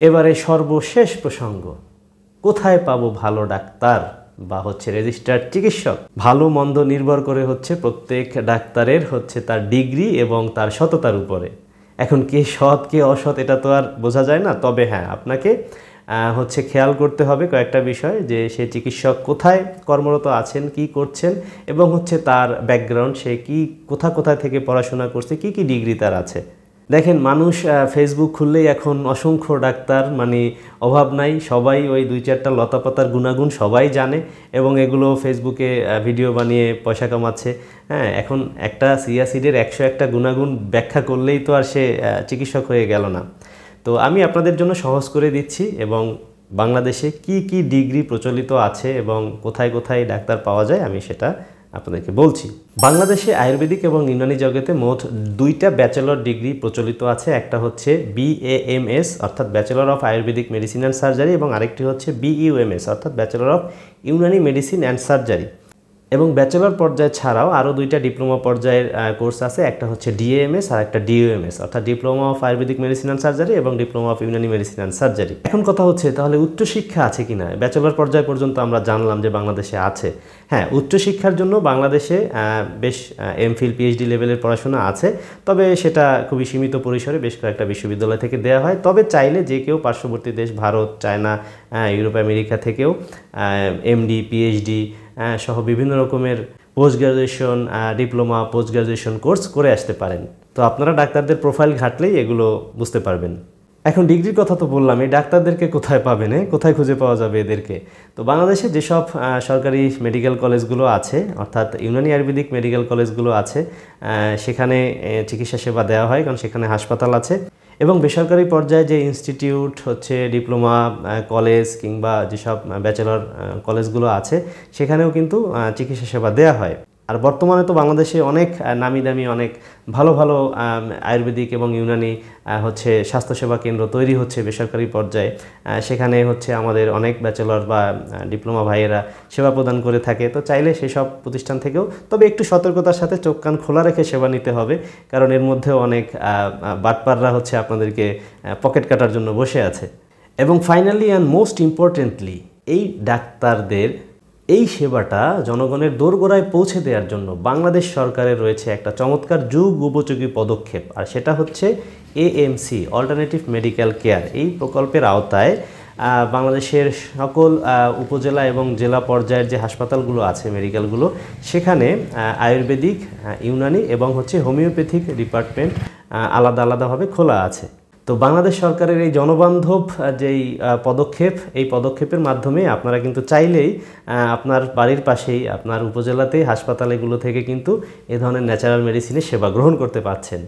এবারে সর্বশেষ প্রসঙ্গ, কোথায় পাবো ভালো ডাক্তার বা রেজিস্টার্ড চিকিৎসক? ভালো মন্দ নির্ভর করে প্রত্যেক ডাক্তারের তার ডিগ্রি এবং তার সততার উপরে। এখন কে সৎ কে অসৎ এটা তো আর বোঝা যায় না, তবে হ্যাঁ আপনাকে খেয়াল করতে হবে কয়েকটা বিষয়, যে সে চিকিৎসক কোথায় কর্মরত আছেন, কি করছেন, এবং তার ব্যাকগ্রাউন্ড, সে কি কোথায় থেকে পড়াশোনা করছে, কি ডিগ্রি তার আছে। দেখেন, মানুষ ফেসবুক খুললেই এখন অসংখ্য ডাক্তার, মানে অভাব নাই, সবাই ওই 2-4টা লতাপাতার গুণাগুণ সবাই জানে এবং এগুলো ফেসবুকে ভিডিও বানিয়ে পয়সা কামাচ্ছে। হ্যাঁ, এখন একটা সিয়াসিডের 101টা গুণাগুণ ব্যাখ্যা করলেই তো আর সে চিকিৎসক হয়ে গেল না। তো আমি আপনাদের জন্য সহজ করে দিচ্ছি, এবং বাংলাদেশে কি ডিগ্রি প্রচলিত আছে এবং কোথায় ডাক্তার পাওয়া যায় আমি সেটা আপনাদেরকে বলছি। বাংলাদেশে আয়ুর্বেদিক এবং ইউনানি জগতে মোট 2টা ব্যাচেলর ডিগ্রি প্রচলিত আছে। একটা BAMS অর্থাৎ bachelor of Ayurvedic medicine and surgery, এবং আরেকটি BUMS অর্থাৎ bachelor of Unani medicine and surgery. এবং ব্যাচেলর পর্যায়ে ছাড়াও আরও 2টা ডিপ্লোমা পর্যায়ের কোর্স আছে, একটা DAMS আর একটা DUMS অর্থাৎ diploma of Ayurvedic medicine and surgery এবং diploma of Unani medicine and surgery. এখন কথা তাহলে উচ্চশিক্ষা আছে কিনা? ব্যাচেলর পর্যায় পর্যন্ত আমরা জানলাম যে বাংলাদেশে আছে। হ্যাঁ, উচ্চশিক্ষার জন্য বাংলাদেশে বেশ MPhil PhD লেভেলের পড়াশোনা আছে, তবে সেটা খুবই সীমিত পরিসরে বেশ কয়েকটা বিশ্ববিদ্যালয় থেকে দেওয়া হয়। তবে চাইলে যে কেউ পার্শ্ববর্তী দেশ ভারত, চায়না, ইউরোপ, আমেরিকা থেকেও MD PhD সহ বিভিন্ন রকমের post graduation, diploma, post graduation course করে আসতে পারেন। তো আপনারা ডাক্তারদের প্রোফাইল ঘাটলেই এগুলো বুঝতে পারবেন। এখন ডিগ্রির কথা তো বললাম, এই ডাক্তারদেরকে কোথায় পাবেন, কোথায় খুঁজে পাওয়া যাবে এদেরকে? তো বাংলাদেশে যেসব সরকারি মেডিকেল কলেজগুলো আছে, অর্থাৎ ইউনানি আয়ুর্বেদিক মেডিকেল কলেজগুলো আছে, সেখানে চিকিৎসা সেবা দেওয়া হয়, কারণ সেখানে হাসপাতাল আছে। এবং বেসরকারি পর্যায়ে যে ইনস্টিটিউট ডিপ্লোমা কলেজ কিংবা যেসব ব্যাচেলর কলেজগুলো আছে, সেখানেও কিন্তু চিকিৎসা সেবা দেওয়া হয়। আর বর্তমানে তো বাংলাদেশে অনেক নামি দামি, অনেক ভালো ভালো আয়ুর্বেদিক এবং ইউনানি স্বাস্থ্যসেবা কেন্দ্র তৈরি হচ্ছে বেসরকারি পর্যায়ে। সেখানে আমাদের অনেক ব্যাচেলর বা ডিপ্লোমা ভাইয়েরা সেবা প্রদান করে থাকে। তো চাইলে সেসব প্রতিষ্ঠান থেকেও, তবে একটু সতর্কতার সাথে চোখ কান খোলা রেখে সেবা নিতে হবে, কারণ এর মধ্যেও অনেক বাটপাররা আপনাদেরকে পকেট কাটার জন্য বসে আছে। এবং ফাইনালি অ্যান্ড মোস্ট ইম্পর্টেন্টলি, এই ডাক্তারদের এই সেবাটা জনগণের দোরগোড়ায় পৌঁছে দেওয়ার জন্য বাংলাদেশ সরকারের রয়েছে একটা চমৎকার যুগ উপযোগী পদক্ষেপ, আর সেটা AMC অল্টারনেটিভ মেডিকেল কেয়ার। এই প্রকল্পের আওতায় বাংলাদেশের সকল উপজেলা এবং জেলা পর্যায়ের যে হাসপাতালগুলো আছে, মেডিকেলগুলো, সেখানে আয়ুর্বেদিক, ইউনানি এবং হোমিওপ্যাথিক ডিপার্টমেন্ট আলাদা আলাদাভাবে খোলা আছে। তো বাংলাদেশ সরকারের এই জনবান্ধব যেই পদক্ষেপ, এই পদক্ষেপের মাধ্যমে আপনারা কিন্তু চাইলেই আপনার বাড়ির পাশেই, আপনার উপজেলাতেই হাসপাতালগুলো থেকে কিন্তু এ ধরনের ন্যাচারাল মেডিসিনের সেবা গ্রহণ করতে পারছেন।